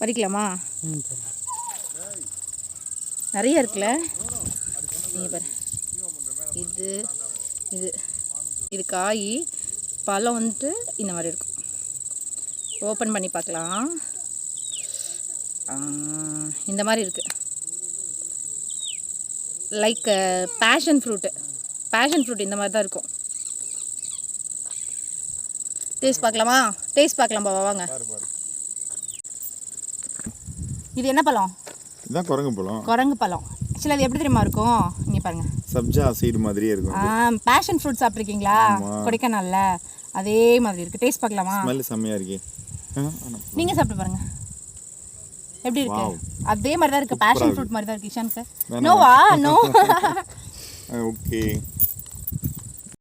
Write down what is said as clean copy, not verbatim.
பறிக்கலாமா? நிறைய இருக்குல்ல. நீங்கள் பாரு, இது இது இது காய். பழம் வந்துட்டு இந்த மாதிரி இருக்கும். ஓப்பன் பண்ணி பார்க்கலாம். இந்த மாதிரி இருக்குது. லைக் பேஷன் ஃப்ரூட்டு இந்த மாதிரி தான் இருக்கும். டேஸ்ட் பார்க்கலாமா? டேஸ்ட் பார்க்கலாம் பாவா, வாங்க. இது என்ன பழம்? இதுதான் குரங்கு பழம். குரங்கு பழம். ஆக்சுவலாக அது எப்படி தெரியுமா இருக்கும்? இங்கே பாருங்க, சப்ஜா சீடு மாதிரியே இருக்கும். பேஷன் ஃப்ரூட் சாப்பிட்ருக்கீங்களா? கொடைக்கானல்ல அதே மாதிரி இருக்குது. டேஸ்ட் பார்க்கலாமா? ஸ்மெல் செம்மையாக இருக்கு. நீங்கள் சாப்பிட்டு பாருங்க எப்படி இருக்கு. அதே மாதிரி தான் இருக்குது. பேஷன் ஃப்ரூட் மாதிரி தான் இருக்குது. இஷான் சார், நோவா? நோ. ஓகே.